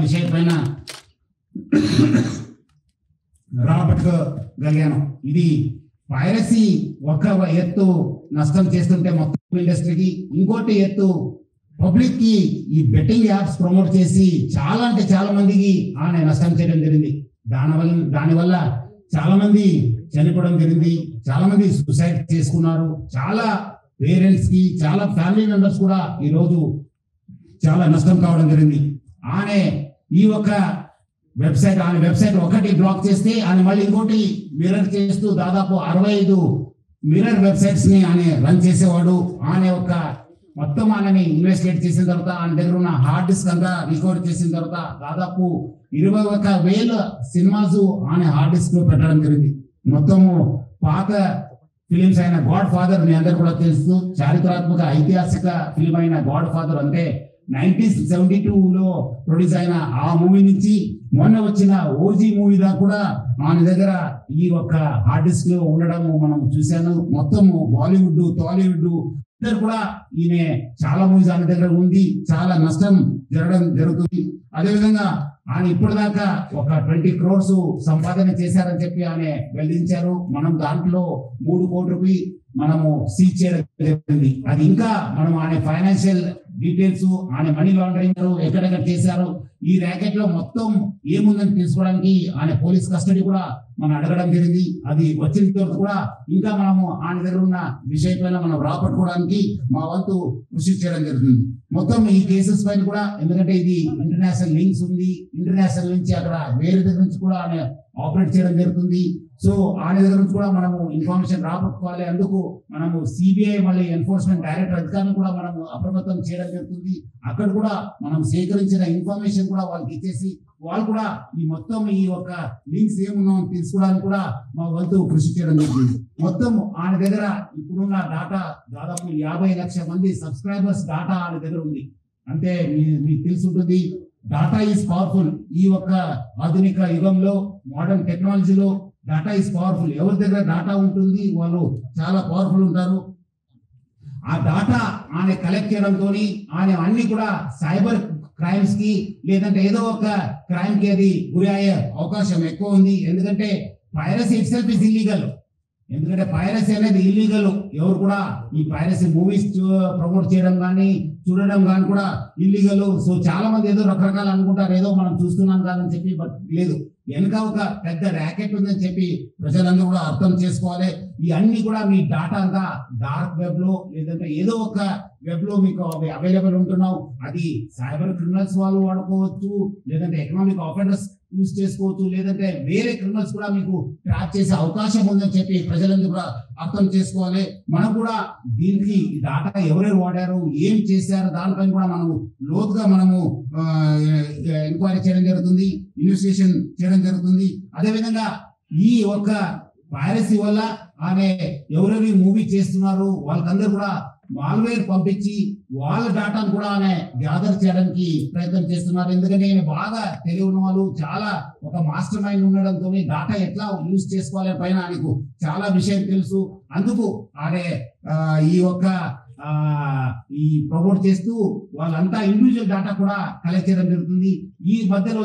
విషయం పైన రాబట్టగలిగాను. ఇది పైరసీ ఒక ఎత్తు నష్టం చేస్తుంటే మొత్తం ఇండస్ట్రీకి, ఇంకోటి ఎత్తు పబ్లిక్ కి ఈ బెట్టింగ్ యాప్స్ ప్రమోట్ చేసి చాలా అంటే చాలా మందికి ఆయన నష్టం చేయడం జరిగింది. దానివల్ల చాలా మంది చనిపోవడం జరిగింది, చాలా మంది సూసైడ్ చేసుకున్నారు. చాలా పేరెంట్స్ కి, చాలా ఫ్యామిలీ మెంబర్స్ కూడా ఈరోజు చాలా నష్టం కావడం జరిగింది. ఆమె ఈ ఒక వెబ్సైట్ ఒకటి బ్లాక్ చేస్తే ఆయన మళ్ళీ ఇంకోటి మిర్రర్ చేస్తూ దాదాపు 65 మిర్రర్ వెబ్సైట్స్ ని ఆయన రన్ చేసేవాడు. ఆయన ఒక మొత్తం ఆయనని ఇన్వెస్టిగేట్ చేసిన తర్వాత ఆయన దగ్గర ఉన్న హార్డ్ డిస్క్ అంతా రికవర్ చేసిన తర్వాత దాదాపు 21,000 సినిమాస్ ఆయన హార్డ్ డిస్క్ లో పెట్టడం జరిగింది. మొత్తము పాత ఫిలిమ్స్ అయిన గాడ్ ఫాదర్ మీ అందరు కూడా తెలుసు, చారిత్రాత్మక ఐతిహాసిక ఫిలిం అయిన గాడ్ ఫాదర్ అంటే 1972లో ప్రొడ్యూస్ అయిన ఆ మూవీ నుంచి మొన్న వచ్చిన ఓజీ మూవీ దాకా కూడా ఆయన దగ్గర ఈ ఒక్క హార్డ్ డిస్క్ లో ఉండడం మనం చూశాను. మొత్తము బాలీవుడ్, టాలీవుడ్ ఇద్దరు కూడా ఈయన చాలా మూవీస్ ఆయన దగ్గర ఉంది, చాలా నష్టం జరుగుతుంది. అదేవిధంగా ఆయన ఇప్పటిదాకా ఒక 20 crores సంపాదన చేశారని చెప్పి ఆయన వెల్లడించారు. మనం దాంట్లో 3 కోట్లకి మనము సీజ్ చేయడం జరిగింది. అది ఇంకా మనం ఆయన ఫైనాన్షియల్ డీటెయిల్స్, ఆయన మనీ లాండరింగ్ ఎక్కడెక్కడ చేశారు, ఈ ర్యాకెట్ లో మొత్తం ఏముందని తెలుసుకోవడానికి ఆయన పోలీస్ కస్టడీ కూడా మనం అడగడం జరిగింది. అది వచ్చిన తర్వాత కూడా ఇంకా మనము ఆయన దగ్గర ఉన్న విషయం పైన మనం రాపట్టుకోవడానికి మా వంతు కృషి చేయడం జరుగుతుంది. మొత్తం ఈ కేసెస్ పైన కూడా, ఎందుకంటే ఇది ఇంటర్నేషనల్ లింక్స్ ఉంది, ఇంటర్నేషనల్ నుంచి అక్కడ వేరే దగ్గర నుంచి కూడా ఆయన ఆపరేట్ చేయడం జరుగుతుంది. సో ఆయన దగ్గర నుంచి కూడా మనము ఇన్ఫర్మేషన్ రాబట్టుకోవాలి. అందుకు మనము సిబిఐ మళ్ళీ ఎన్ఫోర్స్మెంట్ డైరెక్టర్ అధికారులను కూడా మనము అప్రమత్తం చేయడం జరుగుతుంది. అక్కడ కూడా మనం సేకరించిన ఇన్ఫర్మేషన్ కూడా వాళ్ళకి ఇచ్చేసి వాళ్ళు కూడా ఈ మొత్తం ఈ యొక్క లింక్స్ ఏమున్నాయో తెలుసుకోవడానికి కూడా మా వంతు కృషి చేయడం జరుగుతుంది. మొత్తం ఆయన దగ్గర ఇప్పుడున్న డాటా దాదాపు 50 లక్షల మంది సబ్స్క్రైబర్స్ డాటా ఆయన దగ్గర ఉంది. అంటే మీకు తెలుసుంటుంది, డాటా ఈజ్ పవర్ఫుల్. ఈ యొక్క ఆధునిక యుగంలో, మోడర్న్ టెక్నాలజీలో డాటా ఈజ్ పవర్ఫుల్. ఎవరి దగ్గర డాటా ఉంటుంది వాళ్ళు చాలా పవర్ఫుల్ ఉంటారు. ఆ డాటా ఆయన కలెక్ట్ చేయడంతో ఆయన అన్ని కూడా సైబర్ క్రైమ్స్ కి లేదంటే ఏదో ఒక క్రైమ్ కి అది గురి అయ్యే అవకాశం ఎక్కువ ఉంది. ఎందుకంటే piracy it self is illegal. ఎందుకంటే పైరసీ అనేది ఇల్లీగల్. ఎవరు కూడా ఈ పైరసీ మూవీస్ ప్రమోట్ చేయడం కానీ చూడడం కానీ కూడా ఇల్లీగల్. సో చాలా మంది ఏదో రకరకాలు అనుకుంటారు, ఏదో మనం చూస్తున్నాం కాదని చెప్పి, బట్ లేదు, వెనక ఒక పెద్ద ర్యాకెట్ ఉందని చెప్పి ప్రజలందరూ కూడా అర్థం చేసుకోవాలి. ఈ అన్ని కూడా మీ డాటా అంతా డార్క్ వెబ్ లో లేదంటే ఏదో ఒక వెబ్ లో మీకు అవైలబుల్ ఉంటున్నావు. అది సైబర్ క్రిమినల్స్ వాళ్ళు వాడుకోవచ్చు, లేదంటే ఎకనామిక్ ఆఫెండర్స్ యూజ్ చేసుకోవచ్చు, లేదంటే వేరే క్రిమినల్స్ కూడా మీకు ట్రాప్ చేసే అవకాశం ఉందని చెప్పి ప్రజలందరూ కూడా అర్థం చేసుకోవాలి. మనం కూడా దీనికి డాటా ఎవరెవరు వాడారు, ఏం చేశారు, దానిపైన కూడా మనము లోతుగా మనము ఎంక్వైరీ చేయడం జరుగుతుంది, ఇన్వెస్టిగేషన్ చేయడం జరుగుతుంది. అదేవిధంగా ఈ ఒక్క పైరసీ వల్ల ఆమె ఎవరెవరి మూవీ చేస్తున్నారు వాళ్ళకందరూ కూడా మాల్వేర్ పంపించి వాళ్ళ డాటాను కూడా ఆమె గ్యాదర్ చేయడానికి ప్రయత్నం చేస్తున్నారు. ఎందుకంటే ఈయన బాగా తెలివి ఉన్న వాళ్ళు, చాలా ఒక మాస్టర్ మైండ్ ఉండడంతో డాటా ఎట్లా యూజ్ చేసుకోవాలి పైన ఆయనకు చాలా విషయం తెలుసు. అందుకు ఆమె ఈ ఒక్క ఈ ప్రమోట్ చేస్తూ వాళ్ళంతా ఇండివిజువల్ డాటా కూడా కలెక్ట్ చేయడం జరుగుతుంది. ఈ మధ్యలో